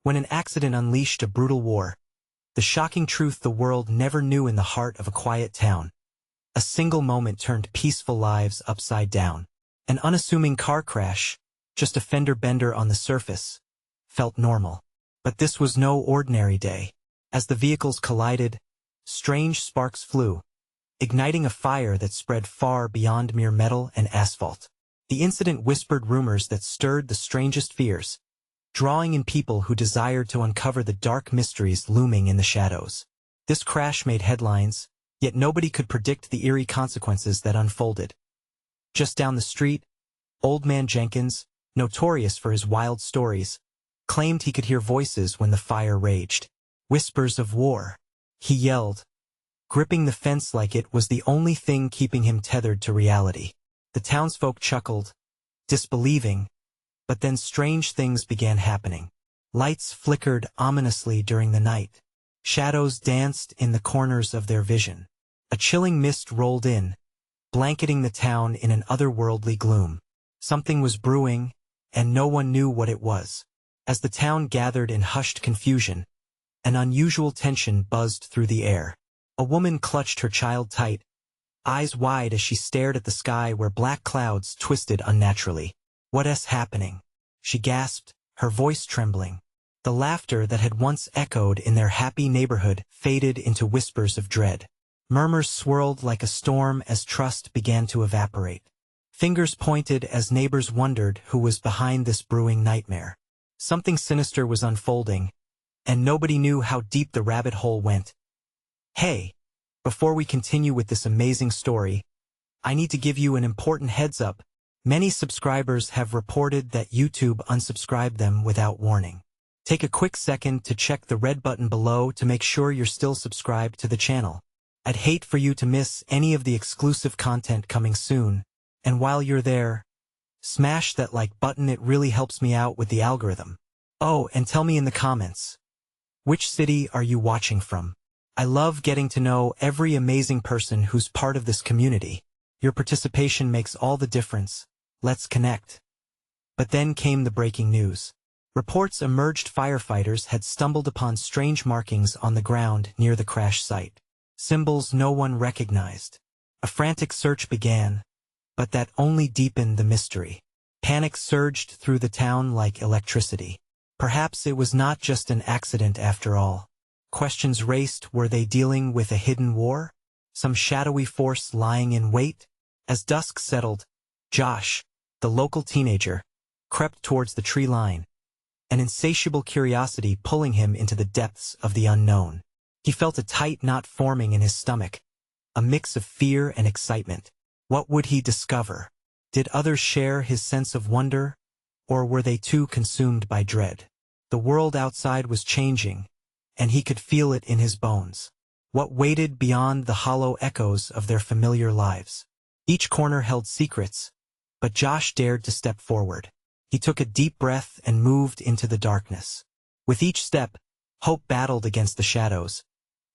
when an accident unleashed a brutal war. The shocking truth the world never knew in the heart of a quiet town. A single moment turned peaceful lives upside down. An unassuming car crash, just a fender bender on the surface, felt normal. But this was no ordinary day. As the vehicles collided, strange sparks flew, igniting a fire that spread far beyond mere metal and asphalt. The incident whispered rumors that stirred the strangest fears, drawing in people who desired to uncover the dark mysteries looming in the shadows. This crash made headlines, yet nobody could predict the eerie consequences that unfolded. Just down the street, Old Man Jenkins, notorious for his wild stories, claimed he could hear voices when the fire raged. Whispers of war, he yelled, gripping the fence like it was the only thing keeping him tethered to reality. The townsfolk chuckled, disbelieving, but then strange things began happening. Lights flickered ominously during the night. Shadows danced in the corners of their vision. A chilling mist rolled in, blanketing the town in an otherworldly gloom. Something was brewing, and no one knew what it was. As the town gathered in hushed confusion, an unusual tension buzzed through the air. A woman clutched her child tight, eyes wide as she stared at the sky where black clouds twisted unnaturally. "What's happening?" she gasped, her voice trembling. The laughter that had once echoed in their happy neighborhood faded into whispers of dread. Murmurs swirled like a storm as trust began to evaporate. Fingers pointed as neighbors wondered who was behind this brewing nightmare. Something sinister was unfolding, and nobody knew how deep the rabbit hole went. Hey, before we continue with this amazing story, I need to give you an important heads up. Many subscribers have reported that YouTube unsubscribed them without warning. Take a quick second to check the red button below to make sure you're still subscribed to the channel. I'd hate for you to miss any of the exclusive content coming soon, and while you're there, smash that like button, it really helps me out with the algorithm. Oh, and tell me in the comments, which city are you watching from? I love getting to know every amazing person who's part of this community. Your participation makes all the difference. Let's connect. But then came the breaking news. Reports emerged firefighters had stumbled upon strange markings on the ground near the crash site. Symbols no one recognized. A frantic search began, but that only deepened the mystery. Panic surged through the town like electricity. Perhaps it was not just an accident after all. Questions raced: were they dealing with a hidden war? Some shadowy force lying in wait? As dusk settled, Josh, the local teenager, crept towards the tree line, an insatiable curiosity pulling him into the depths of the unknown. He felt a tight knot forming in his stomach, a mix of fear and excitement. What would he discover? Did others share his sense of wonder, or were they too consumed by dread? The world outside was changing, and he could feel it in his bones. What waited beyond the hollow echoes of their familiar lives? Each corner held secrets, but Josh dared to step forward. He took a deep breath and moved into the darkness. With each step, hope battled against the shadows,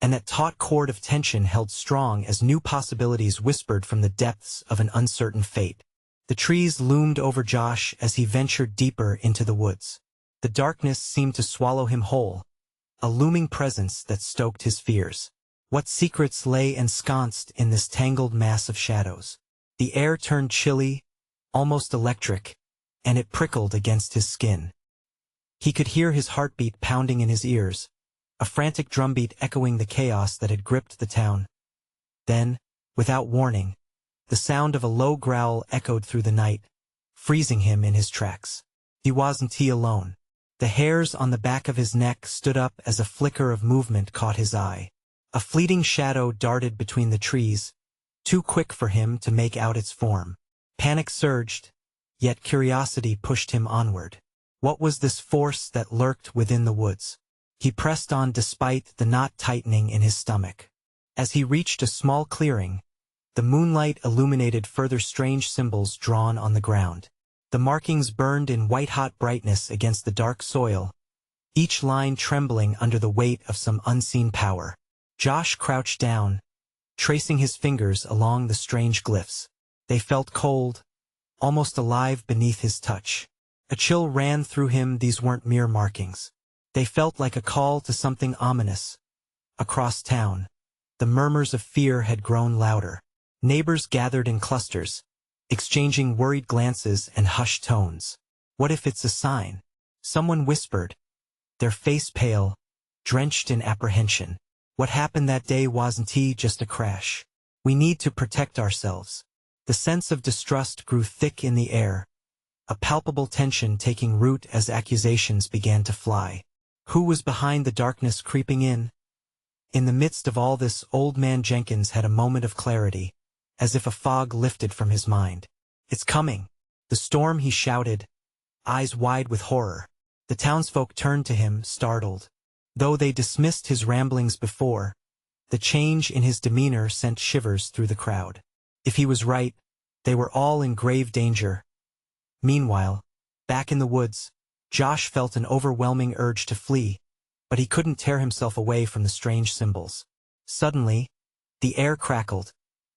and that taut cord of tension held strong as new possibilities whispered from the depths of an uncertain fate. The trees loomed over Josh as he ventured deeper into the woods. The darkness seemed to swallow him whole, a looming presence that stoked his fears. What secrets lay ensconced in this tangled mass of shadows? The air turned chilly, almost electric, and it prickled against his skin. He could hear his heartbeat pounding in his ears, a frantic drumbeat echoing the chaos that had gripped the town. Then, without warning, the sound of a low growl echoed through the night, freezing him in his tracks. He wasn't alone. The hairs on the back of his neck stood up as a flicker of movement caught his eye. A fleeting shadow darted between the trees, too quick for him to make out its form. Panic surged, yet curiosity pushed him onward. What was this force that lurked within the woods? He pressed on despite the knot tightening in his stomach. As he reached a small clearing, the moonlight illuminated further strange symbols drawn on the ground. The markings burned in white-hot brightness against the dark soil, each line trembling under the weight of some unseen power. Josh crouched down, tracing his fingers along the strange glyphs. They felt cold, almost alive beneath his touch. A chill ran through him. These weren't mere markings. They felt like a call to something ominous. Across town, the murmurs of fear had grown louder. Neighbors gathered in clusters, exchanging worried glances and hushed tones. What if it's a sign? Someone whispered, their face pale, drenched in apprehension. What happened that day wasn't just a crash. We need to protect ourselves. The sense of distrust grew thick in the air, a palpable tension taking root as accusations began to fly. Who was behind the darkness creeping in? In the midst of all this, Old Man Jenkins had a moment of clarity, as if a fog lifted from his mind. It's coming. The storm, he shouted, eyes wide with horror. The townsfolk turned to him, startled. Though they dismissed his ramblings before, the change in his demeanor sent shivers through the crowd. If he was right, they were all in grave danger. Meanwhile, back in the woods, Josh felt an overwhelming urge to flee, but he couldn't tear himself away from the strange symbols. Suddenly, the air crackled,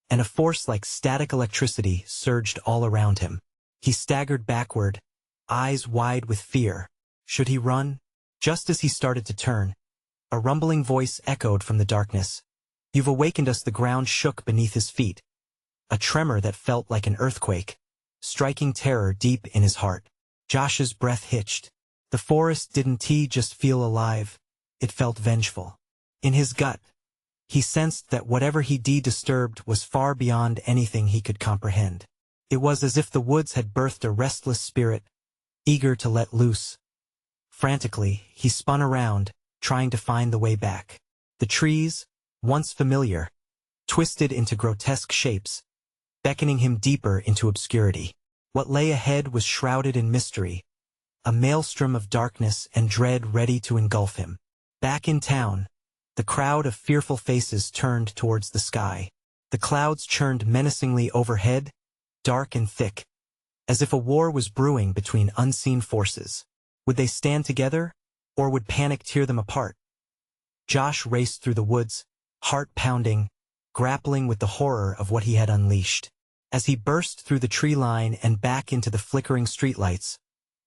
and a force like static electricity surged all around him. He staggered backward, eyes wide with fear. Should he run? Just as he started to turn, a rumbling voice echoed from the darkness. You've awakened us. The ground shook beneath his feet, a tremor that felt like an earthquake, striking terror deep in his heart. Josh's breath hitched. The forest didn't just feel alive, it felt vengeful. In his gut, he sensed that whatever he disturbed was far beyond anything he could comprehend. It was as if the woods had birthed a restless spirit, eager to let loose. Frantically, he spun around, trying to find the way back. The trees, once familiar, twisted into grotesque shapes, beckoning him deeper into obscurity. What lay ahead was shrouded in mystery, a maelstrom of darkness and dread ready to engulf him. Back in town, the crowd of fearful faces turned towards the sky. The clouds churned menacingly overhead, dark and thick, as if a war was brewing between unseen forces. Would they stand together, or would panic tear them apart? Josh raced through the woods, heart pounding, grappling with the horror of what he had unleashed. As he burst through the tree line and back into the flickering streetlights,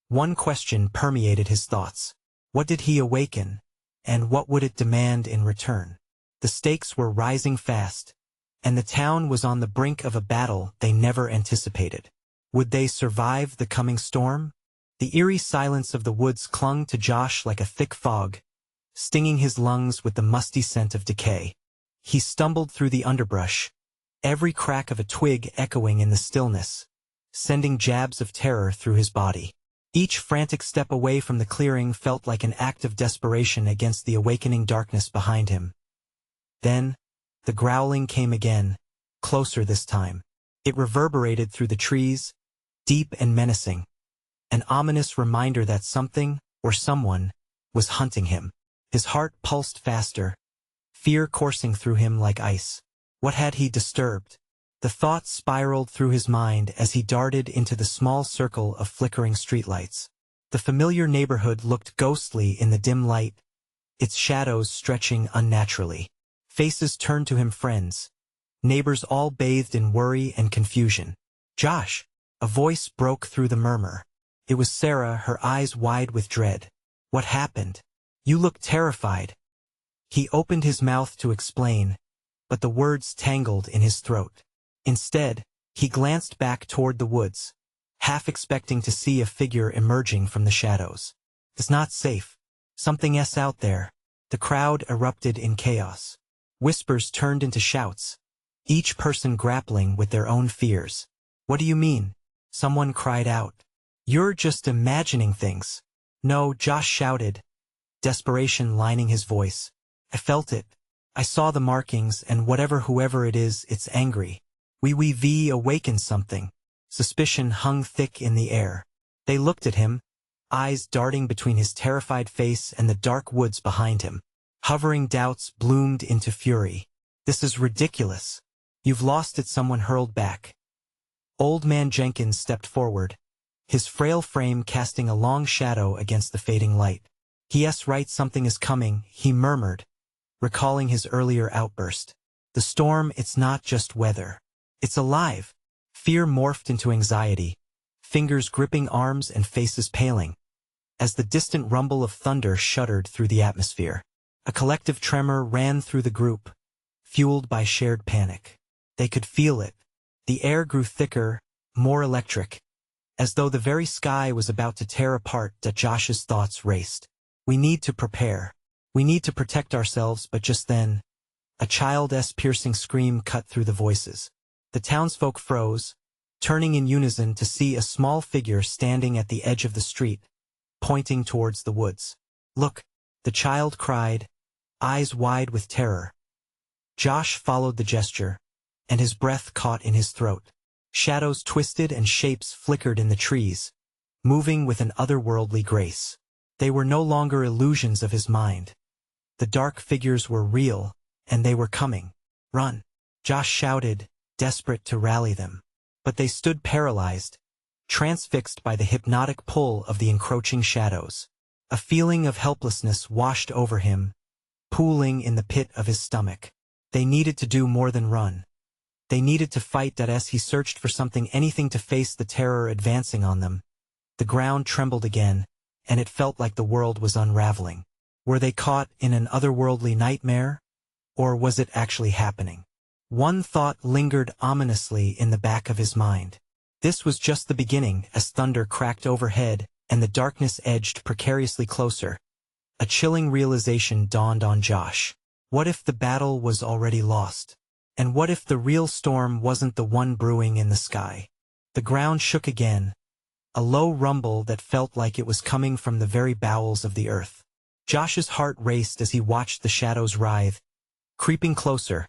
one question permeated his thoughts. What did he awaken, and what would it demand in return? The stakes were rising fast, and the town was on the brink of a battle they never anticipated. Would they survive the coming storm? The eerie silence of the woods clung to Josh like a thick fog, stinging his lungs with the musty scent of decay. He stumbled through the underbrush, every crack of a twig echoing in the stillness, sending jabs of terror through his body. Each frantic step away from the clearing felt like an act of desperation against the awakening darkness behind him. Then, the growling came again, closer this time. It reverberated through the trees, deep and menacing, an ominous reminder that something, or someone, was hunting him. His heart pulsed faster, fear coursing through him like ice. What had he disturbed? The thoughts spiraled through his mind as he darted into the small circle of flickering streetlights. The familiar neighborhood looked ghostly in the dim light, its shadows stretching unnaturally. Faces turned to him, friends, neighbors all bathed in worry and confusion. Josh! A voice broke through the murmur. It was Sarah, her eyes wide with dread. What happened? You look terrified. He opened his mouth to explain, but the words tangled in his throat. Instead, he glanced back toward the woods, half expecting to see a figure emerging from the shadows. It's not safe. Something's out there. The crowd erupted in chaos. Whispers turned into shouts, each person grappling with their own fears. What do you mean? Someone cried out. You're just imagining things. No, Josh shouted, desperation lining his voice. I felt it. I saw the markings, and whoever it is, it's angry. We awakened something. Suspicion hung thick in the air. They looked at him, eyes darting between his terrified face and the dark woods behind him. Hovering doubts bloomed into fury. This is ridiculous. You've lost it, someone hurled back. Old Man Jenkins stepped forward, his frail frame casting a long shadow against the fading light. Yes, right, something is coming, he murmured, recalling his earlier outburst. The storm, it's not just weather. It's alive. Fear morphed into anxiety, fingers gripping arms and faces paling. as the distant rumble of thunder shuddered through the atmosphere. A collective tremor ran through the group, fueled by shared panic. They could feel it. The air grew thicker, more electric, as though the very sky was about to tear apart. Josh's thoughts raced. We need to prepare. We need to protect ourselves. But just then, a child's piercing scream cut through the voices. The townsfolk froze, turning in unison to see a small figure standing at the edge of the street, pointing towards the woods. "Look!" the child cried, eyes wide with terror. Josh followed the gesture, and his breath caught in his throat. Shadows twisted and shapes flickered in the trees, moving with an otherworldly grace. They were no longer illusions of his mind. The dark figures were real, and they were coming. "Run!" Josh shouted, desperate to rally them. But they stood paralyzed, transfixed by the hypnotic pull of the encroaching shadows. A feeling of helplessness washed over him, pooling in the pit of his stomach. They needed to do more than run. They needed to fight. As he searched for something, anything to face the terror advancing on them, the ground trembled again, and it felt like the world was unraveling. Were they caught in an otherworldly nightmare? Or was it actually happening? One thought lingered ominously in the back of his mind. This was just the beginning. As thunder cracked overhead and the darkness edged precariously closer, a chilling realization dawned on Josh. What if the battle was already lost? And what if the real storm wasn't the one brewing in the sky? The ground shook again, a low rumble that felt like it was coming from the very bowels of the earth. Josh's heart raced as he watched the shadows writhe, creeping closer,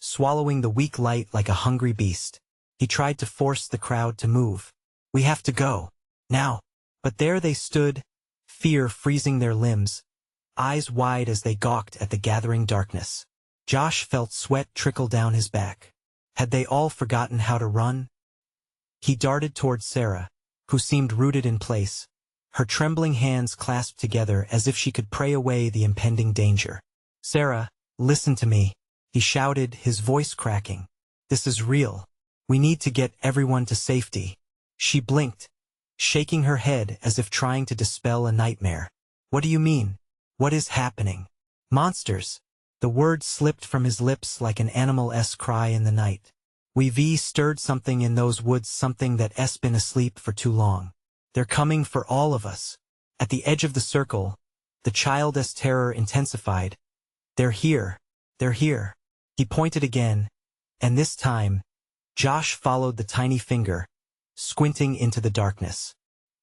swallowing the weak light like a hungry beast. He tried to force the crowd to move. "We have to go. Now." But there they stood, fear freezing their limbs, eyes wide as they gawked at the gathering darkness. Josh felt sweat trickle down his back. Had they all forgotten how to run? He darted toward Sarah, who seemed rooted in place, her trembling hands clasped together as if she could pray away the impending danger. "Sarah, listen to me," he shouted, his voice cracking. "This is real. We need to get everyone to safety." She blinked, shaking her head as if trying to dispel a nightmare. "What do you mean? What is happening?" "Monsters." The word slipped from his lips like an animal-esque cry in the night. "We've stirred something in those woods, something that's been asleep for too long. They're coming for all of us." At the edge of the circle, the child's terror intensified. "They're here. They're here." He pointed again, and this time, Josh followed the tiny finger, squinting into the darkness.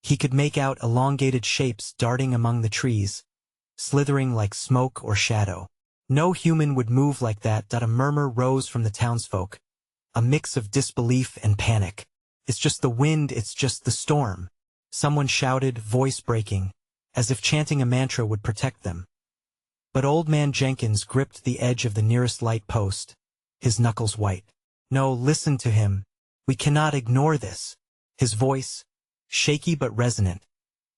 He could make out elongated shapes darting among the trees, slithering like smoke or shadow. No human would move like that. A murmur rose from the townsfolk, a mix of disbelief and panic. "It's just the wind, it's just the storm," someone shouted, voice breaking, as if chanting a mantra would protect them. But Old Man Jenkins gripped the edge of the nearest light post, his knuckles white. "No, listen to him. We cannot ignore this." His voice, shaky but resonant,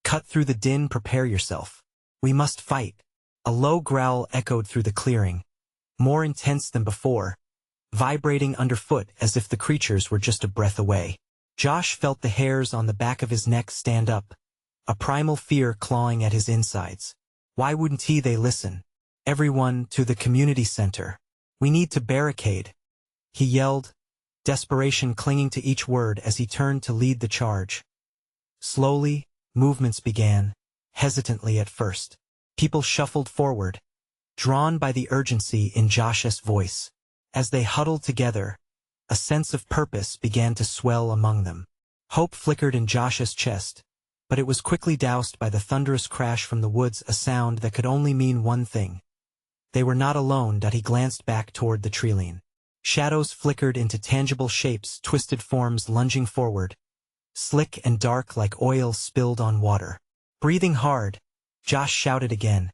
cut through the din. "Prepare yourself. We must fight." A low growl echoed through the clearing, more intense than before, vibrating underfoot as if the creatures were just a breath away. Josh felt the hairs on the back of his neck stand up, a primal fear clawing at his insides. Why wouldn't they listen? "Everyone to the community center. We need to barricade," he yelled, desperation clinging to each word as he turned to lead the charge. Slowly, movements began, hesitantly at first. People shuffled forward, drawn by the urgency in Josh's voice. As they huddled together, a sense of purpose began to swell among them. Hope flickered in Josh's chest, but it was quickly doused by the thunderous crash from the woods, a sound that could only mean one thing. They were not alone. He glanced back toward the treeline. Shadows flickered into tangible shapes, twisted forms lunging forward, slick and dark like oil spilled on water. Breathing hard, Josh shouted again,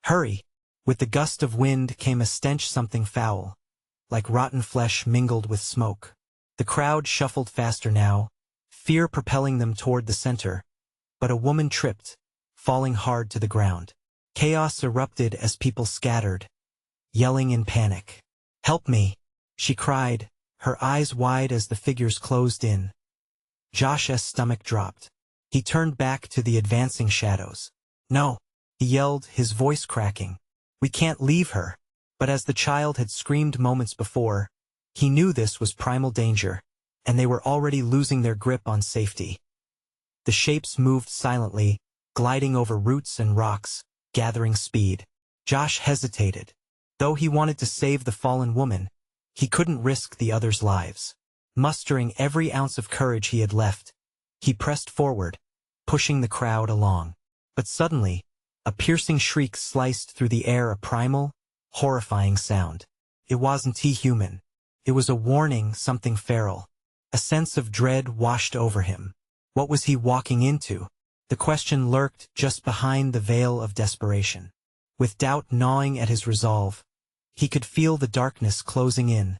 "Hurry!" With the gust of wind came a stench, something foul, like rotten flesh mingled with smoke. The crowd shuffled faster now, fear propelling them toward the center, but a woman tripped, falling hard to the ground. Chaos erupted as people scattered, yelling in panic. "Help me!" she cried, her eyes wide as the figures closed in. Josh's stomach dropped. He turned back to the advancing shadows. "No," he yelled, his voice cracking. "We can't leave her." But as the child had screamed moments before, he knew this was primal danger, and they were already losing their grip on safety. The shapes moved silently, gliding over roots and rocks, gathering speed. Josh hesitated. Though he wanted to save the fallen woman, he couldn't risk the others' lives. Mustering every ounce of courage he had left, he pressed forward, pushing the crowd along. But suddenly, a piercing shriek sliced through the air, a primal, horrifying sound. It wasn't human. It was a warning, something feral. A sense of dread washed over him. What was he walking into? The question lurked just behind the veil of desperation. With doubt gnawing at his resolve, he could feel the darkness closing in,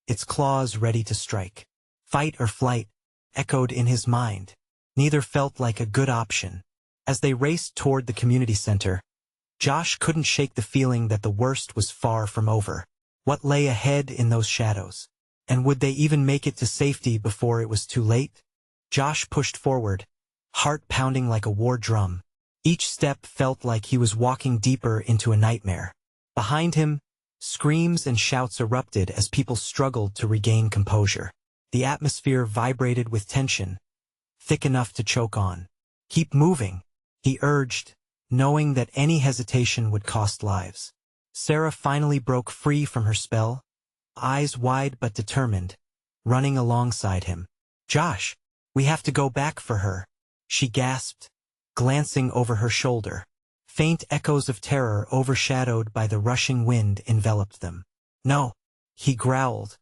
its claws ready to strike. Fight or flight echoed in his mind. Neither felt like a good option. As they raced toward the community center, Josh couldn't shake the feeling that the worst was far from over. What lay ahead in those shadows? And would they even make it to safety before it was too late? Josh pushed forward, heart pounding like a war drum. Each step felt like he was walking deeper into a nightmare. Behind him, screams and shouts erupted as people struggled to regain composure. The atmosphere vibrated with tension, thick enough to choke on. "Keep moving," he urged, knowing that any hesitation would cost lives. Sarah finally broke free from her spell, eyes wide but determined, running alongside him. "Josh, we have to go back for her," she gasped, glancing over her shoulder. Faint echoes of terror overshadowed by the rushing wind enveloped them. "No," he growled,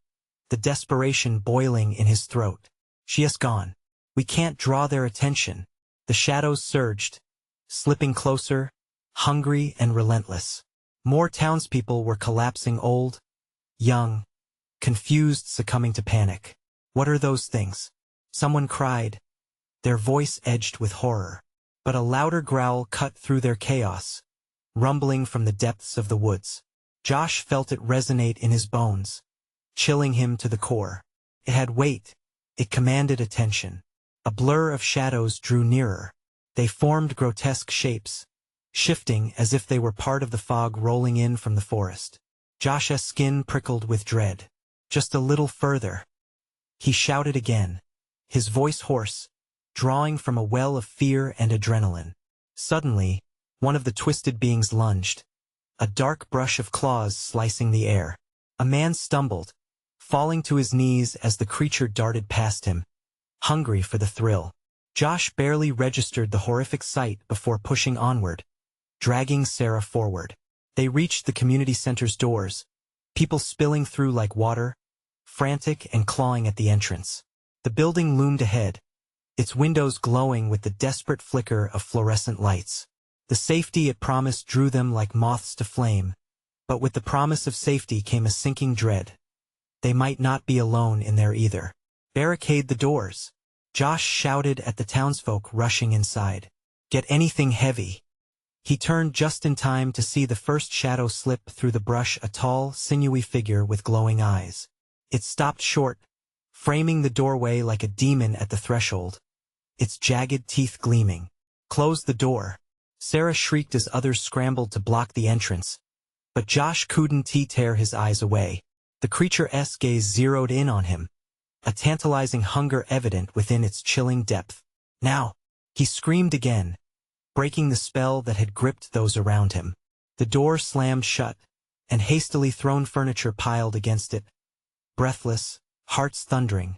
the desperation boiling in his throat. "She is gone. We can't draw their attention." The shadows surged, slipping closer, hungry and relentless. More townspeople were collapsing, old, young, confused, succumbing to panic. "What are those things?" someone cried, their voice edged with horror. But a louder growl cut through their chaos, rumbling from the depths of the woods. Josh felt it resonate in his bones, chilling him to the core. It had weight. It commanded attention. A blur of shadows drew nearer. They formed grotesque shapes, shifting as if they were part of the fog rolling in from the forest. Josh's skin prickled with dread. "Just a little further," he shouted again, his voice hoarse, drawing from a well of fear and adrenaline. Suddenly, one of the twisted beings lunged, a dark brush of claws slicing the air. A man stumbled, falling to his knees as the creature darted past him, hungry for the thrill. Josh barely registered the horrific sight before pushing onward, dragging Sarah forward. They reached the community center's doors, people spilling through like water, frantic and clawing at the entrance. The building loomed ahead, its windows glowing with the desperate flicker of fluorescent lights. The safety it promised drew them like moths to flame, but with the promise of safety came a sinking dread. They might not be alone in there either. "Barricade the doors," Josh shouted at the townsfolk rushing inside. "Get anything heavy." He turned just in time to see the first shadow slip through the brush, a tall, sinewy figure with glowing eyes. It stopped short, framing the doorway like a demon at the threshold, its jagged teeth gleaming. "Close the door," Sarah shrieked as others scrambled to block the entrance. But Josh couldn't tear his eyes away. The creature's gaze zeroed in on him, a tantalizing hunger evident within its chilling depth. "Now!" he screamed again, breaking the spell that had gripped those around him. The door slammed shut, and hastily thrown furniture piled against it. Breathless, hearts thundering,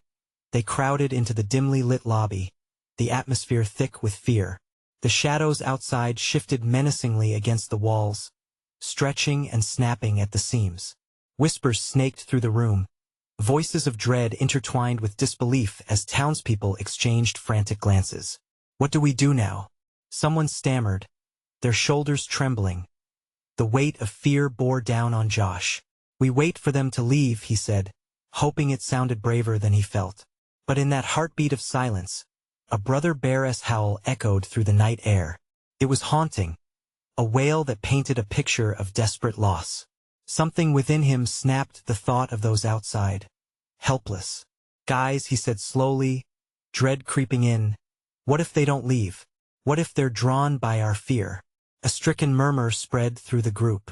they crowded into the dimly lit lobby, the atmosphere thick with fear. The shadows outside shifted menacingly against the walls, stretching and snapping at the seams. Whispers snaked through the room, voices of dread intertwined with disbelief as townspeople exchanged frantic glances. "What do we do now?" someone stammered, their shoulders trembling. The weight of fear bore down on Josh. "We wait for them to leave," he said, hoping it sounded braver than he felt. But in that heartbeat of silence, a brother bear's howl echoed through the night air. It was haunting, a wail that painted a picture of desperate loss. Something within him snapped the thought of those outside, helpless. "Guys," he said slowly, dread creeping in, What if they don't leave? What if they're drawn by our fear? A stricken murmur spread through the group.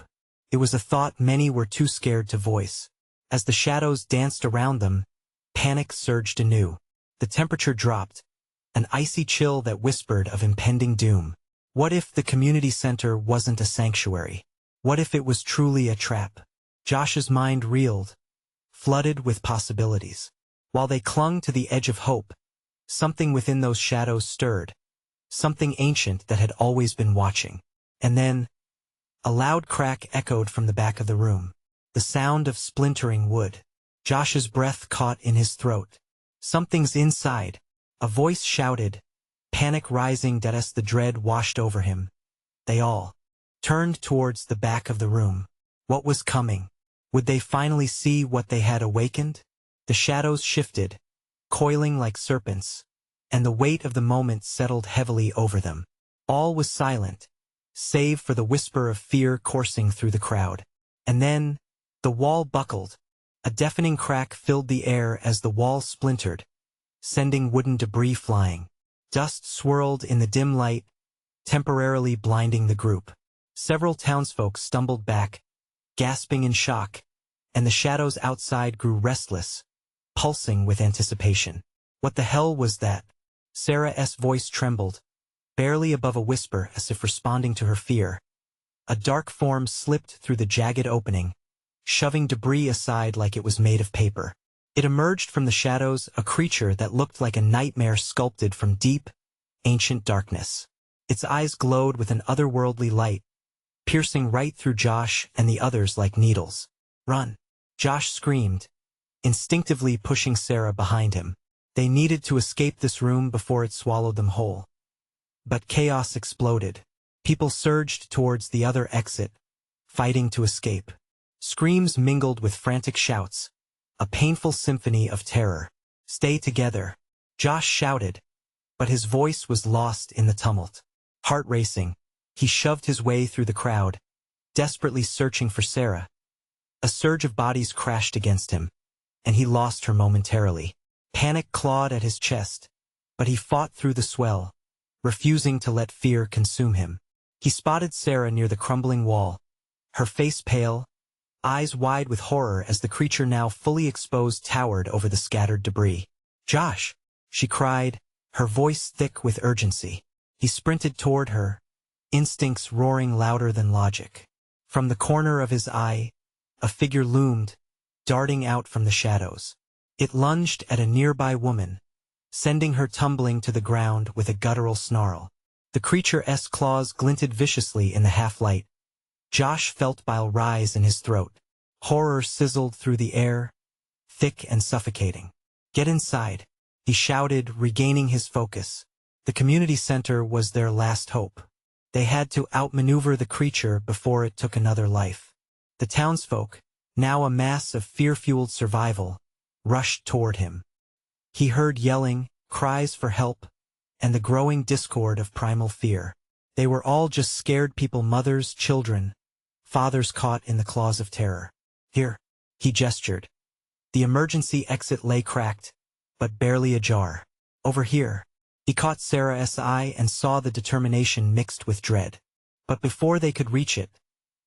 It was a thought many were too scared to voice. As the shadows danced around them, panic surged anew. The temperature dropped, an icy chill that whispered of impending doom. What if the community center wasn't a sanctuary? What if it was truly a trap? Josh's mind reeled, flooded with possibilities. While they clung to the edge of hope, something within those shadows stirred, something ancient that had always been watching. And then, a loud crack echoed from the back of the room. The sound of splintering wood. Josh's breath caught in his throat. Something's inside. A voice shouted, panic rising as the dread washed over him. They all turned towards the back of the room. What was coming? Would they finally see what they had awakened? The shadows shifted, coiling like serpents, and the weight of the moment settled heavily over them. All was silent, save for the whisper of fear coursing through the crowd. And then, the wall buckled. A deafening crack filled the air as the wall splintered, sending wooden debris flying. Dust swirled in the dim light, temporarily blinding the group. Several townsfolk stumbled back, gasping in shock, and the shadows outside grew restless, pulsing with anticipation. What the hell was that? Sarah's voice trembled, barely above a whisper as if responding to her fear. A dark form slipped through the jagged opening, shoving debris aside like it was made of paper. It emerged from the shadows, a creature that looked like a nightmare sculpted from deep, ancient darkness. Its eyes glowed with an otherworldly light, piercing right through Josh and the others like needles. Run! Josh screamed, instinctively pushing Sarah behind him. They needed to escape this room before it swallowed them whole. But chaos exploded. People surged towards the other exit, fighting to escape. Screams mingled with frantic shouts, a painful symphony of terror. Stay together, Josh shouted, but his voice was lost in the tumult. Heart racing, he shoved his way through the crowd, desperately searching for Sarah. A surge of bodies crashed against him, and he lost her momentarily. Panic clawed at his chest, but he fought through the swell, refusing to let fear consume him. He spotted Sarah near the crumbling wall, her face pale, eyes wide with horror as the creature now fully exposed towered over the scattered debris. Josh! She cried, her voice thick with urgency. He sprinted toward her, instincts roaring louder than logic. From the corner of his eye, a figure loomed, darting out from the shadows. It lunged at a nearby woman, sending her tumbling to the ground with a guttural snarl. The creature's claws glinted viciously in the half-light. Josh felt bile rise in his throat. Horror sizzled through the air, thick and suffocating. Get inside, he shouted, regaining his focus. The community center was their last hope. They had to outmaneuver the creature before it took another life. The townsfolk, now a mass of fear-fueled survival, rushed toward him. He heard yelling, cries for help, and the growing discord of primal fear. They were all just scared people, mothers, children, fathers caught in the claws of terror. Here, he gestured. The emergency exit lay cracked, but barely ajar. Over here. He caught Sarah's eye and saw the determination mixed with dread. But before they could reach it,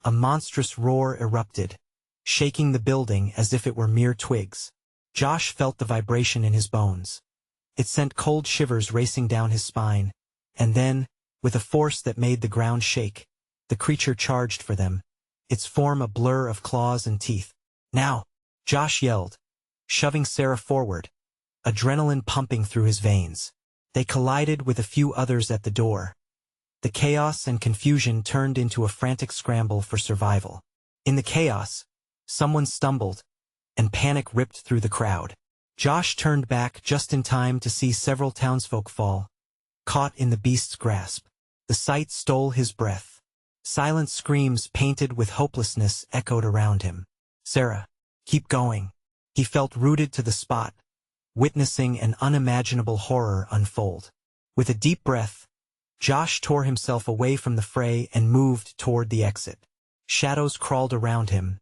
a monstrous roar erupted, shaking the building as if it were mere twigs. Josh felt the vibration in his bones. It sent cold shivers racing down his spine, and then, with a force that made the ground shake, the creature charged for them, its form a blur of claws and teeth. Now! Josh yelled, shoving Sarah forward, adrenaline pumping through his veins. They collided with a few others at the door. The chaos and confusion turned into a frantic scramble for survival. In the chaos, someone stumbled, and panic ripped through the crowd. Josh turned back just in time to see several townsfolk fall, caught in the beast's grasp. The sight stole his breath. Silent screams painted with hopelessness echoed around him. Sarah, keep going. He felt rooted to the spot, witnessing an unimaginable horror unfold. With a deep breath, Josh tore himself away from the fray and moved toward the exit. Shadows crawled around him.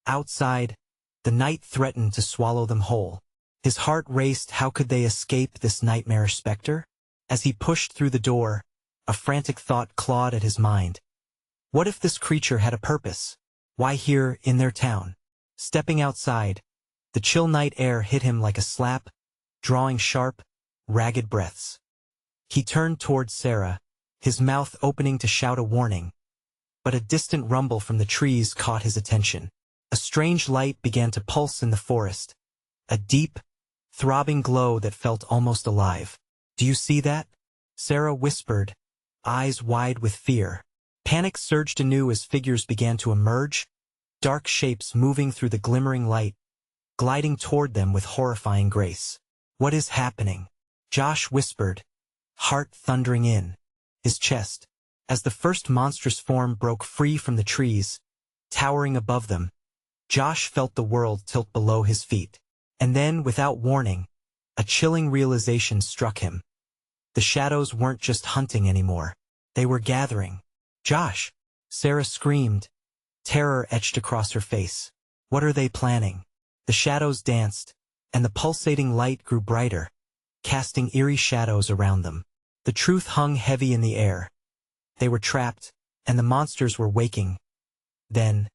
Outside, the night threatened to swallow them whole. His heart raced. How could they escape this nightmarish specter? As he pushed through the door, a frantic thought clawed at his mind. What if this creature had a purpose? Why here, in their town? Stepping outside, the chill night air hit him like a slap, drawing sharp, ragged breaths. He turned toward Sarah, his mouth opening to shout a warning. But a distant rumble from the trees caught his attention. A strange light began to pulse in the forest, a deep, throbbing glow that felt almost alive. Do you see that? Sarah whispered, eyes wide with fear. Panic surged anew as figures began to emerge, dark shapes moving through the glimmering light, gliding toward them with horrifying grace. What is happening? Josh whispered, heart thundering in his chest. As the first monstrous form broke free from the trees, towering above them, Josh felt the world tilt below his feet. And then, without warning, a chilling realization struck him. The shadows weren't just hunting anymore. They were gathering. Josh! Sarah screamed. Terror etched across her face. What are they planning? The shadows danced, and the pulsating light grew brighter, casting eerie shadows around them. The truth hung heavy in the air. They were trapped, and the monsters were waking. Then,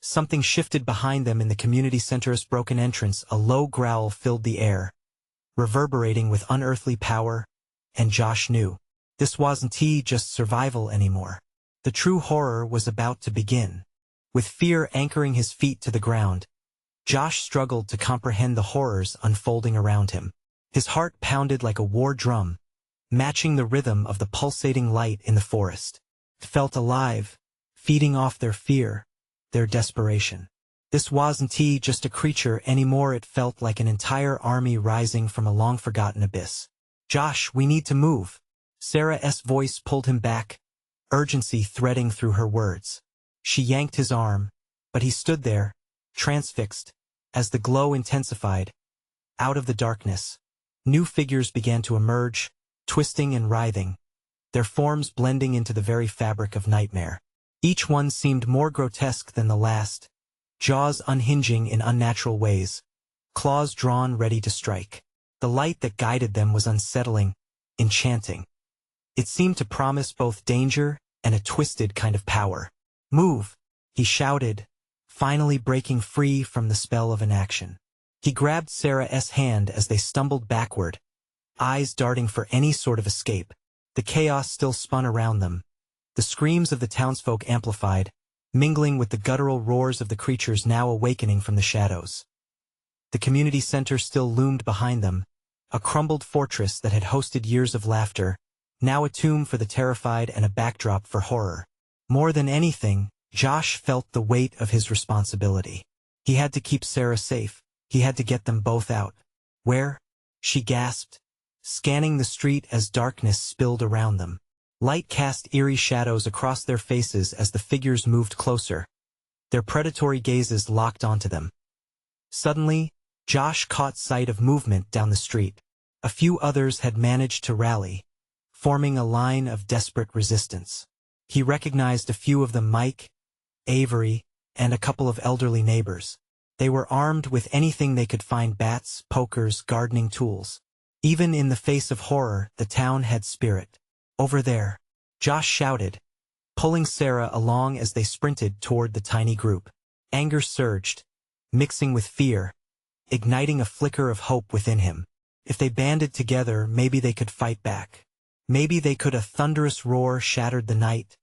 something shifted behind them in the community center's broken entrance. A low growl filled the air, reverberating with unearthly power, and Josh knew. This wasn't just survival anymore. The true horror was about to begin. With fear anchoring his feet to the ground, Josh struggled to comprehend the horrors unfolding around him. His heart pounded like a war drum, matching the rhythm of the pulsating light in the forest. It felt alive, feeding off their fear, their desperation. This wasn't just a creature anymore. It felt like an entire army rising from a long-forgotten abyss. Josh, we need to move. Sarah's voice pulled him back, urgency threading through her words. She yanked his arm, but he stood there, transfixed. As the glow intensified, out of the darkness, new figures began to emerge, twisting and writhing, their forms blending into the very fabric of nightmare. Each one seemed more grotesque than the last, jaws unhinging in unnatural ways, claws drawn ready to strike. The light that guided them was unsettling, enchanting. It seemed to promise both danger and a twisted kind of power. Move, he shouted, finally breaking free from the spell of inaction. He grabbed Sarah's hand as they stumbled backward, eyes darting for any sort of escape. The chaos still spun around them. The screams of the townsfolk amplified, mingling with the guttural roars of the creatures now awakening from the shadows. The community center still loomed behind them, a crumbled fortress that had hosted years of laughter, now a tomb for the terrified and a backdrop for horror. More than anything, Josh felt the weight of his responsibility. He had to keep Sarah safe. He had to get them both out. Where? She gasped, scanning the street as darkness spilled around them. Light cast eerie shadows across their faces as the figures moved closer, their predatory gazes locked onto them. Suddenly, Josh caught sight of movement down the street. A few others had managed to rally, forming a line of desperate resistance. He recognized a few of them: Mike, Avery, and a couple of elderly neighbors. They were armed with anything they could find: bats, pokers, gardening tools. Even in the face of horror, the town had spirit. Over there, Josh shouted, pulling Sarah along as they sprinted toward the tiny group. Anger surged, mixing with fear, igniting a flicker of hope within him. If they banded together, maybe they could fight back. Maybe they could. A thunderous roar shattered the night,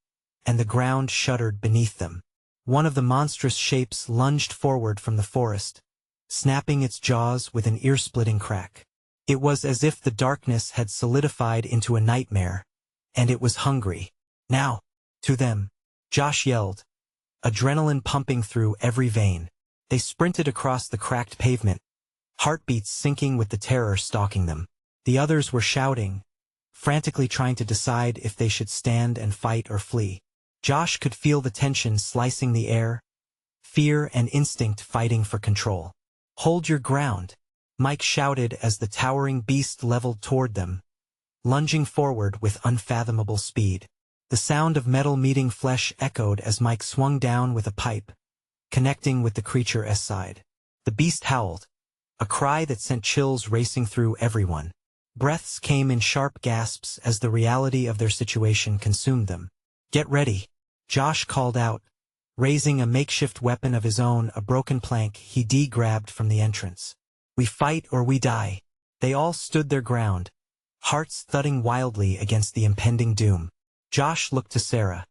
and the ground shuddered beneath them. One of the monstrous shapes lunged forward from the forest, snapping its jaws with an ear-splitting crack. It was as if the darkness had solidified into a nightmare, and it was hungry. Now, to them, Josh yelled, adrenaline pumping through every vein. They sprinted across the cracked pavement, heartbeats syncing with the terror stalking them. The others were shouting, frantically trying to decide if they should stand and fight or flee. Josh could feel the tension slicing the air, fear and instinct fighting for control. Hold your ground, Mike shouted as the towering beast leveled toward them, lunging forward with unfathomable speed. The sound of metal meeting flesh echoed as Mike swung down with a pipe, connecting with the creature's side. The beast howled, a cry that sent chills racing through everyone. Breaths came in sharp gasps as the reality of their situation consumed them. "Get ready," Josh called out, raising a makeshift weapon of his own, a broken plank he grabbed from the entrance. "We fight or we die." They all stood their ground, hearts thudding wildly against the impending doom. Josh looked to Sarah.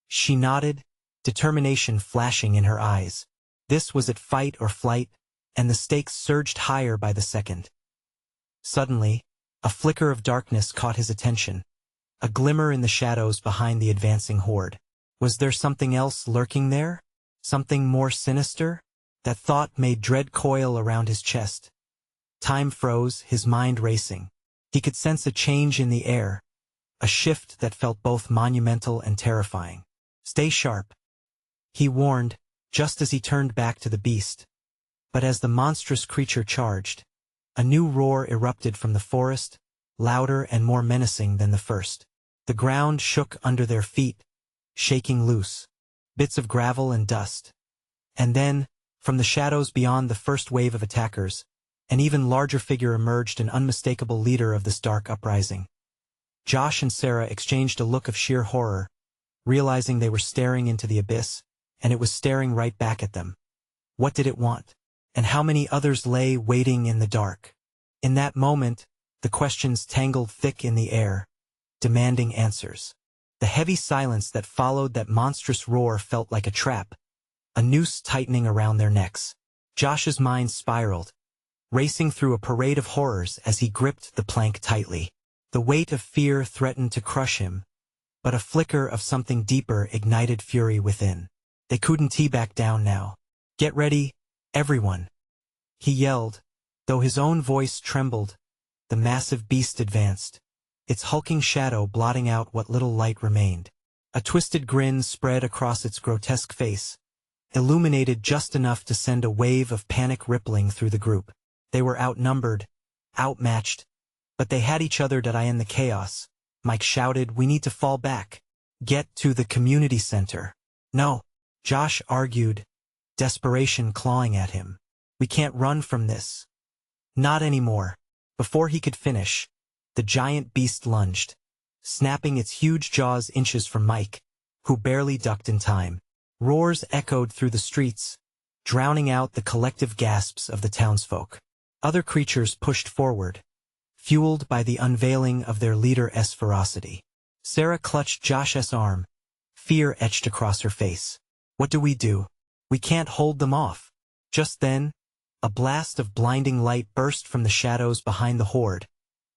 She nodded, determination flashing in her eyes. This was it, fight or flight, and the stakes surged higher by the second. Suddenly, a flicker of darkness caught his attention, a glimmer in the shadows behind the advancing horde. Was there something else lurking there? Something more sinister? That thought made dread coil around his chest. Time froze, his mind racing. He could sense a change in the air, a shift that felt both monumental and terrifying. "Stay sharp," he warned, just as he turned back to the beast. But as the monstrous creature charged, a new roar erupted from the forest, louder and more menacing than the first. The ground shook under their feet, shaking loose, bits of gravel and dust. And then, from the shadows beyond the first wave of attackers, an even larger figure emerged, an unmistakable leader of this dark uprising. Josh and Sarah exchanged a look of sheer horror, realizing they were staring into the abyss, and it was staring right back at them. What did it want? And how many others lay waiting in the dark? In that moment, the questions tangled thick in the air, demanding answers. The heavy silence that followed that monstrous roar felt like a trap, a noose tightening around their necks. Josh's mind spiraled, racing through a parade of horrors as he gripped the plank tightly. The weight of fear threatened to crush him, but a flicker of something deeper ignited fury within. They couldn't back down now. "Get ready, everyone," he yelled. Though his own voice trembled, the massive beast advanced, its hulking shadow blotting out what little light remained. A twisted grin spread across its grotesque face, illuminated just enough to send a wave of panic rippling through the group. They were outnumbered, outmatched, but they had each other to end the chaos. Mike shouted, "We need to fall back. Get to the community center." "No," Josh argued, desperation clawing at him. "We can't run from this. Not anymore." Before he could finish, the giant beast lunged, snapping its huge jaws inches from Mike, who barely ducked in time. Roars echoed through the streets, drowning out the collective gasps of the townsfolk. Other creatures pushed forward, fueled by the unveiling of their leader's ferocity. Sarah clutched Josh's arm, fear etched across her face. "What do? We can't hold them off." Just then, a blast of blinding light burst from the shadows behind the horde,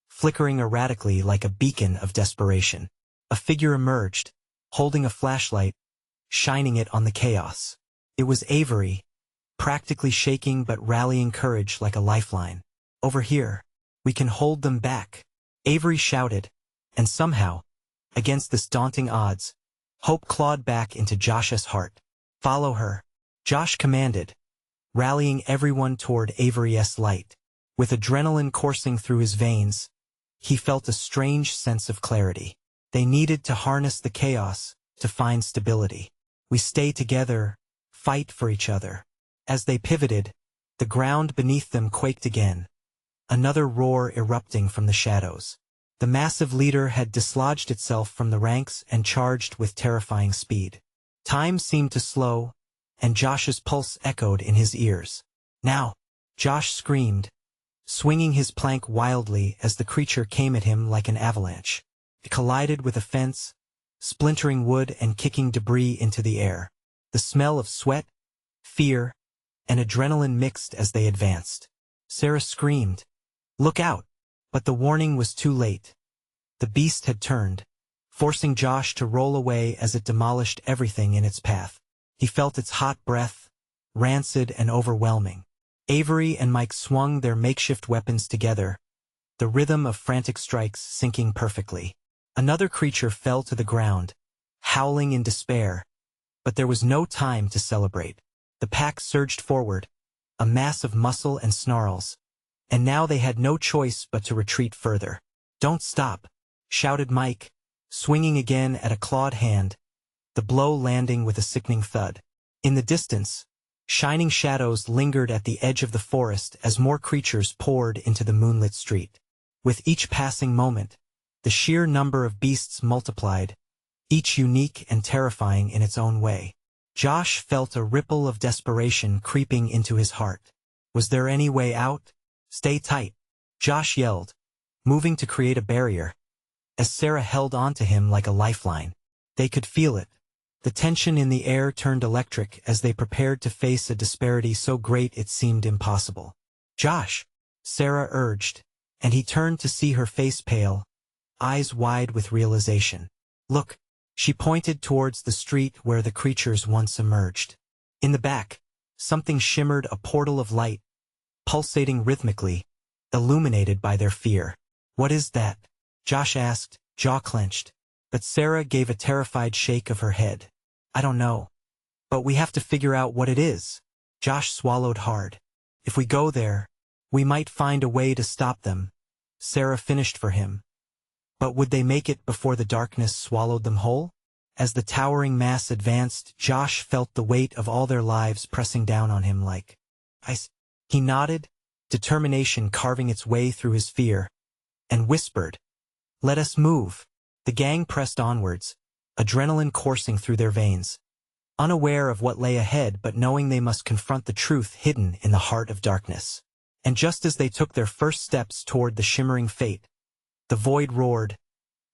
flickering erratically like a beacon of desperation. A figure emerged, holding a flashlight, shining it on the chaos. It was Avery, practically shaking but rallying courage like a lifeline. "Over here. We can hold them back," Avery shouted, and somehow, against this daunting odds, hope clawed back into Josh's heart. "Follow her," Josh commanded, rallying everyone toward Avery's light. With adrenaline coursing through his veins, he felt a strange sense of clarity. They needed to harness the chaos to find stability. "We stay together, fight for each other." As they pivoted, the ground beneath them quaked again, another roar erupting from the shadows. The massive leader had dislodged itself from the ranks and charged with terrifying speed. Time seemed to slow, and Josh's pulse echoed in his ears. "Now!" Josh screamed, swinging his plank wildly as the creature came at him like an avalanche. It collided with a fence, splintering wood and kicking debris into the air. The smell of sweat, fear, and adrenaline mixed as they advanced. Sarah screamed, "Look out!" But the warning was too late. The beast had turned, forcing Josh to roll away as it demolished everything in its path. He felt its hot breath, rancid and overwhelming. Avery and Mike swung their makeshift weapons together, the rhythm of frantic strikes syncing perfectly. Another creature fell to the ground, howling in despair, but there was no time to celebrate. The pack surged forward, a mass of muscle and snarls, and now they had no choice but to retreat further. "Don't stop," shouted Mike, swinging again at a clawed hand, the blow landing with a sickening thud. In the distance, shining shadows lingered at the edge of the forest as more creatures poured into the moonlit street. With each passing moment, the sheer number of beasts multiplied, each unique and terrifying in its own way. Josh felt a ripple of desperation creeping into his heart. Was there any way out? Stay tight, Josh yelled, moving to create a barrier, as Sarah held onto him like a lifeline. They could feel it. The tension in the air turned electric as they prepared to face a disparity so great it seemed impossible. Josh, Sarah urged, and he turned to see her face pale, eyes wide with realization. Look, she pointed towards the street where the creatures once emerged. In the back, something shimmered, a portal of light, pulsating rhythmically, illuminated by their fear. What is that? Josh asked, jaw clenched. But Sarah gave a terrified shake of her head. I don't know. But we have to figure out what it is. Josh swallowed hard. If we go there, we might find a way to stop them. Sarah finished for him. But would they make it before the darkness swallowed them whole? As the towering mass advanced, Josh felt the weight of all their lives pressing down on him like ice. He nodded, determination carving its way through his fear, and whispered, "Let us move." The gang pressed onwards, adrenaline coursing through their veins, unaware of what lay ahead but knowing they must confront the truth hidden in the heart of darkness. And just as they took their first steps toward the shimmering fate, the void roared,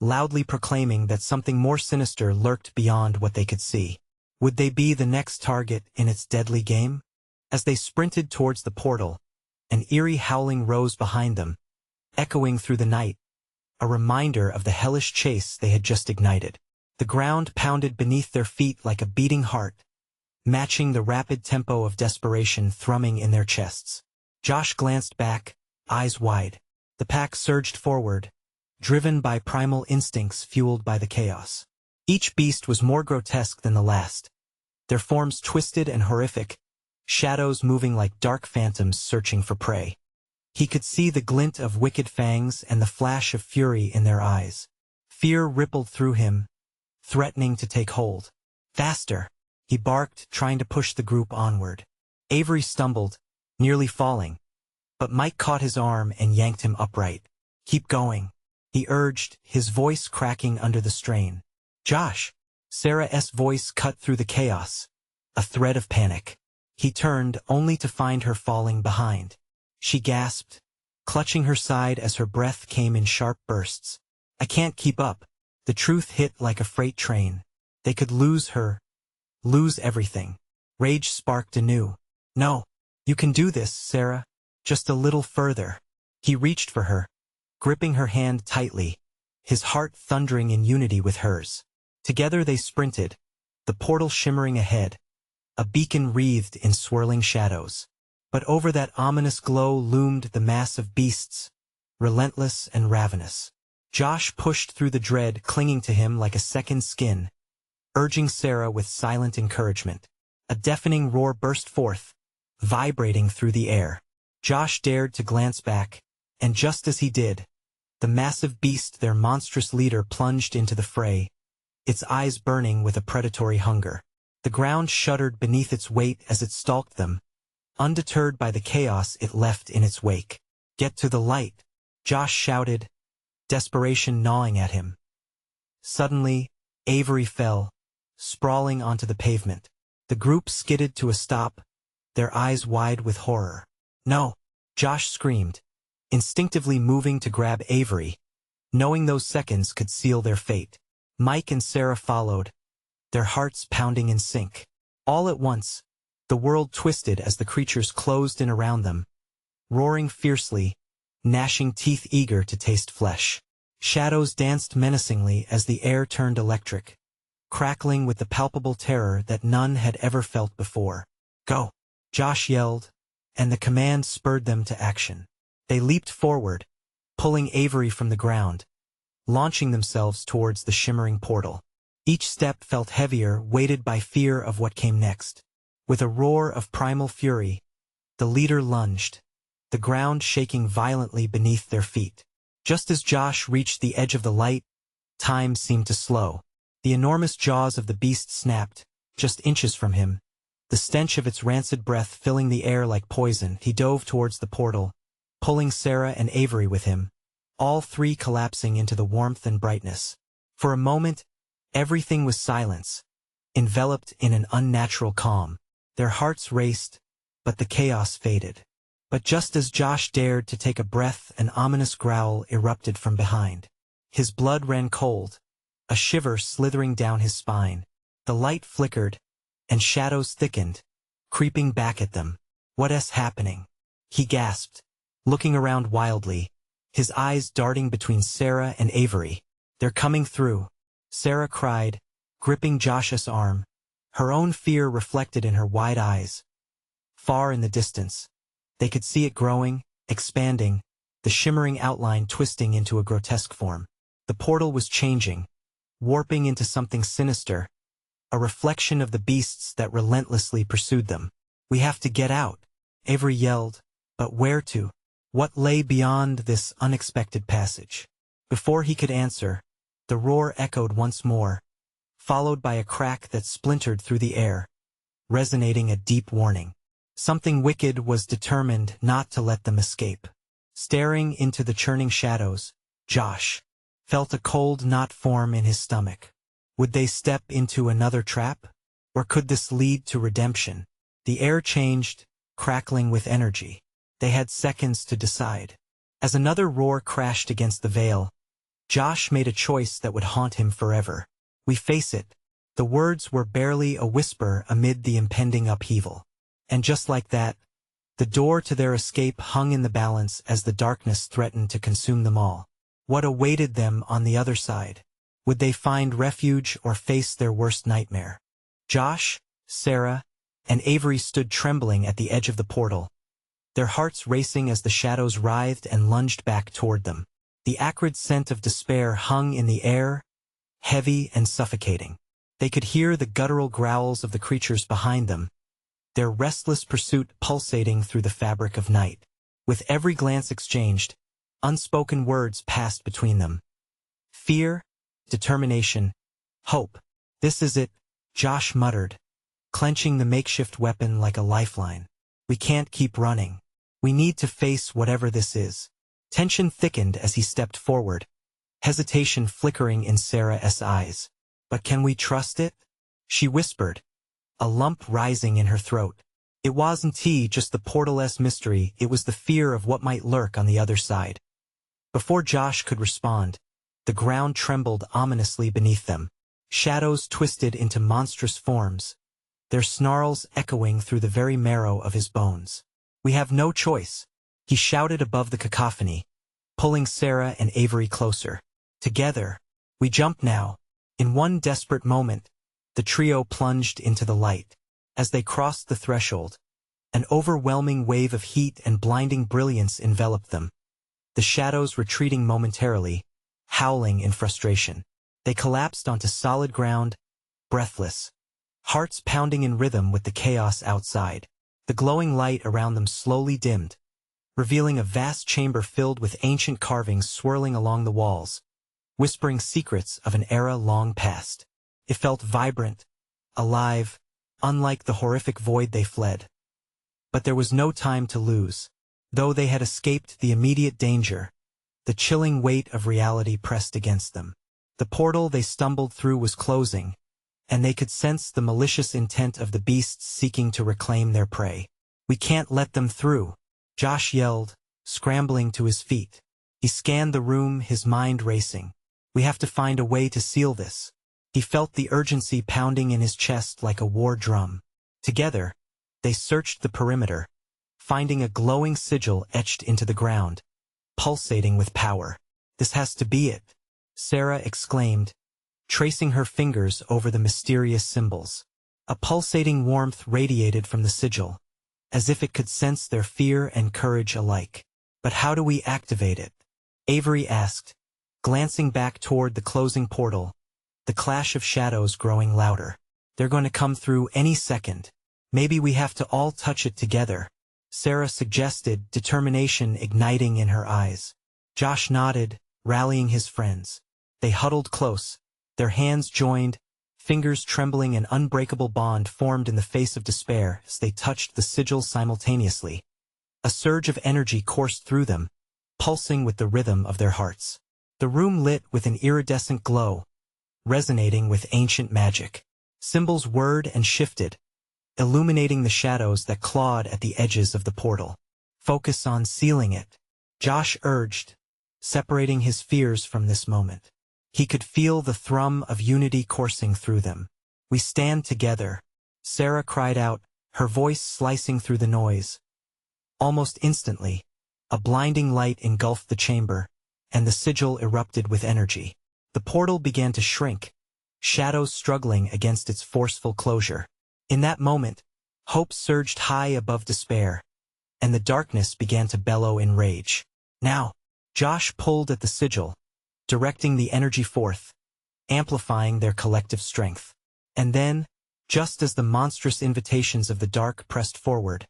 loudly proclaiming that something more sinister lurked beyond what they could see. Would they be the next target in its deadly game? As they sprinted towards the portal, an eerie howling rose behind them, echoing through the night, a reminder of the hellish chase they had just ignited. The ground pounded beneath their feet like a beating heart, matching the rapid tempo of desperation thrumming in their chests. Josh glanced back, eyes wide. The pack surged forward, driven by primal instincts fueled by the chaos. Each beast was more grotesque than the last, their forms twisted and horrific, shadows moving like dark phantoms searching for prey. He could see the glint of wicked fangs and the flash of fury in their eyes. Fear rippled through him, threatening to take hold. Faster, he barked, trying to push the group onward. Avery stumbled, nearly falling, but Mike caught his arm and yanked him upright. Keep going, he urged, his voice cracking under the strain. Josh, Sarah's voice cut through the chaos, a thread of panic. He turned, only to find her falling behind. She gasped, clutching her side as her breath came in sharp bursts. I can't keep up. The truth hit like a freight train. They could lose her, lose everything. Rage sparked anew. No, you can do this, Sarah. Just a little further. He reached for her, gripping her hand tightly, his heart thundering in unity with hers. Together they sprinted, the portal shimmering ahead, a beacon wreathed in swirling shadows. But over that ominous glow loomed the mass of beasts, relentless and ravenous. Josh pushed through the dread, clinging to him like a second skin, urging Sarah with silent encouragement. A deafening roar burst forth, vibrating through the air. Josh dared to glance back, and just as he did, the massive beast, their monstrous leader, plunged into the fray, its eyes burning with a predatory hunger. The ground shuddered beneath its weight as it stalked them, undeterred by the chaos it left in its wake. Get to the light, Josh shouted, desperation gnawing at him. Suddenly, Avery fell, sprawling onto the pavement. The group skidded to a stop, their eyes wide with horror. No, Josh screamed, instinctively moving to grab Avery, knowing those seconds could seal their fate. Mike and Sarah followed, their hearts pounding in sync. All at once, the world twisted as the creatures closed in around them, roaring fiercely, gnashing teeth eager to taste flesh. Shadows danced menacingly as the air turned electric, crackling with the palpable terror that none had ever felt before. Go, Josh yelled, and the command spurred them to action. They leaped forward, pulling Avery from the ground, launching themselves towards the shimmering portal. Each step felt heavier, weighted by fear of what came next. With a roar of primal fury, the leader lunged, the ground shaking violently beneath their feet. Just as Josh reached the edge of the light, time seemed to slow. The enormous jaws of the beast snapped, just inches from him, the stench of its rancid breath filling the air like poison. He dove towards the portal, pulling Sarah and Avery with him, all three collapsing into the warmth and brightness. For a moment, everything was silence, enveloped in an unnatural calm. Their hearts raced, but the chaos faded. But just as Josh dared to take a breath, an ominous growl erupted from behind. His blood ran cold, a shiver slithering down his spine. The light flickered, and shadows thickened, creeping back at them. "What's happening?" he gasped, looking around wildly, his eyes darting between Sarah and Avery. "They're coming through," Sarah cried, gripping Josh's arm, her own fear reflected in her wide eyes. Far in the distance, they could see it growing, expanding, the shimmering outline twisting into a grotesque form. The portal was changing, warping into something sinister, a reflection of the beasts that relentlessly pursued them. "We have to get out," Avery yelled, but where to? What lay beyond this unexpected passage? Before he could answer, the roar echoed once more, followed by a crack that splintered through the air, resonating a deep warning. Something wicked was determined not to let them escape. Staring into the churning shadows, Josh felt a cold knot form in his stomach. Would they step into another trap? Or could this lead to redemption? The air changed, crackling with energy. They had seconds to decide. As another roar crashed against the veil, Josh made a choice that would haunt him forever. "We face it." The words were barely a whisper amid the impending upheaval. And just like that, the door to their escape hung in the balance as the darkness threatened to consume them all. What awaited them on the other side? Would they find refuge or face their worst nightmare? Josh, Sarah, and Avery stood trembling at the edge of the portal, their hearts racing as the shadows writhed and lunged back toward them. The acrid scent of despair hung in the air, heavy and suffocating. They could hear the guttural growls of the creatures behind them, their restless pursuit pulsating through the fabric of night. With every glance exchanged, unspoken words passed between them. Fear, determination, hope. "This is it," Josh muttered, clenching the makeshift weapon like a lifeline. "We can't keep running. We need to face whatever this is." Tension thickened as he stepped forward, hesitation flickering in Sarah's eyes. "But can we trust it?" she whispered, a lump rising in her throat. It wasn't just the portal's mystery, it was the fear of what might lurk on the other side. Before Josh could respond, the ground trembled ominously beneath them. Shadows twisted into monstrous forms, their snarls echoing through the very marrow of his bones. "We have no choice," he shouted above the cacophony, pulling Sarah and Avery closer. "Together, we jump now." In one desperate moment, the trio plunged into the light. As they crossed the threshold, an overwhelming wave of heat and blinding brilliance enveloped them, the shadows retreating momentarily, howling in frustration. They collapsed onto solid ground, breathless, hearts pounding in rhythm with the chaos outside. The glowing light around them slowly dimmed, revealing a vast chamber filled with ancient carvings swirling along the walls, whispering secrets of an era long past. It felt vibrant, alive, unlike the horrific void they fled. But there was no time to lose. Though they had escaped the immediate danger, the chilling weight of reality pressed against them. The portal they stumbled through was closing, and they could sense the malicious intent of the beasts seeking to reclaim their prey. "We can't let them through," Josh yelled, scrambling to his feet. He scanned the room, his mind racing. "We have to find a way to seal this." He felt the urgency pounding in his chest like a war drum. Together, they searched the perimeter, finding a glowing sigil etched into the ground, pulsating with power. "This has to be it," Sarah exclaimed, tracing her fingers over the mysterious symbols. A pulsating warmth radiated from the sigil, as if it could sense their fear and courage alike. "But how do we activate it?" Avery asked, glancing back toward the closing portal, the clash of shadows growing louder. "They're going to come through any second. Maybe we have to all touch it together," Sarah suggested, determination igniting in her eyes. Josh nodded, rallying his friends. They huddled close, their hands joined, fingers trembling. An unbreakable bond formed in the face of despair as they touched the sigil simultaneously. A surge of energy coursed through them, pulsing with the rhythm of their hearts. The room lit with an iridescent glow, resonating with ancient magic. Symbols whirred and shifted, illuminating the shadows that clawed at the edges of the portal. Focus on sealing it, Josh urged, separating his fears from this moment. He could feel the thrum of unity coursing through them. We stand together, Sarah cried out, her voice slicing through the noise. Almost instantly, a blinding light engulfed the chamber, and the sigil erupted with energy. The portal began to shrink, shadows struggling against its forceful closure. In that moment, hope surged high above despair, and the darkness began to bellow in rage. Now, Josh pulled at the sigil, directing the energy forth, amplifying their collective strength. And then, just as the monstrous invitations of the dark pressed forward,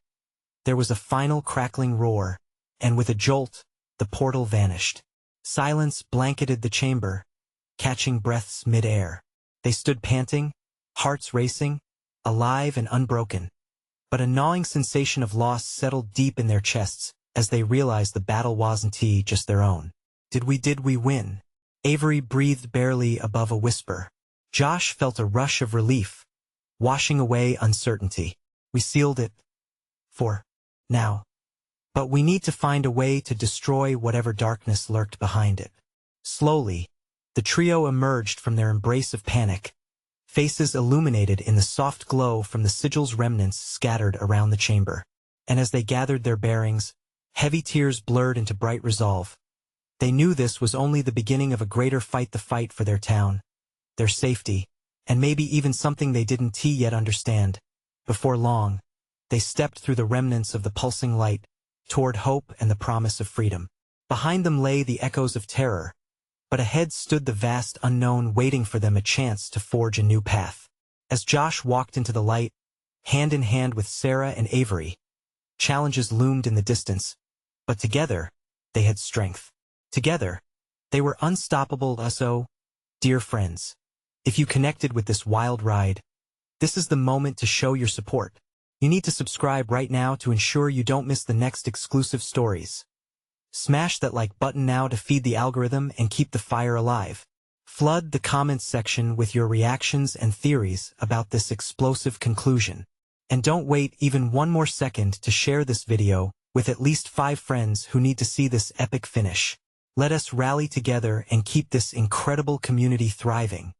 there was a final crackling roar, and with a jolt, the portal vanished. Silence blanketed the chamber, catching breaths mid-air. They stood panting, hearts racing, alive and unbroken. But a gnawing sensation of loss settled deep in their chests as they realized the battle wasn't just their own. Did we win? Avery breathed barely above a whisper. Josh felt a rush of relief, washing away uncertainty. We sealed it. For now. But we need to find a way to destroy whatever darkness lurked behind it. Slowly, the trio emerged from their embrace of panic, faces illuminated in the soft glow from the sigil's remnants scattered around the chamber. And as they gathered their bearings, heavy tears blurred into bright resolve. They knew this was only the beginning of a greater fight, the fight for their town, their safety, and maybe even something they didn't yet understand. Before long, they stepped through the remnants of the pulsing light, toward hope and the promise of freedom. Behind them lay the echoes of terror, but ahead stood the vast unknown waiting for them, a chance to forge a new path. As Josh walked into the light, hand in hand with Sarah and Avery, challenges loomed in the distance, but together, they had strength. Together, they were unstoppable. So, dear friends, if you connected with this wild ride, this is the moment to show your support. You need to subscribe right now to ensure you don't miss the next exclusive stories. Smash that like button now to feed the algorithm and keep the fire alive. Flood the comments section with your reactions and theories about this explosive conclusion. And don't wait even one more second to share this video with at least 5 friends who need to see this epic finish. Let us rally together and keep this incredible community thriving.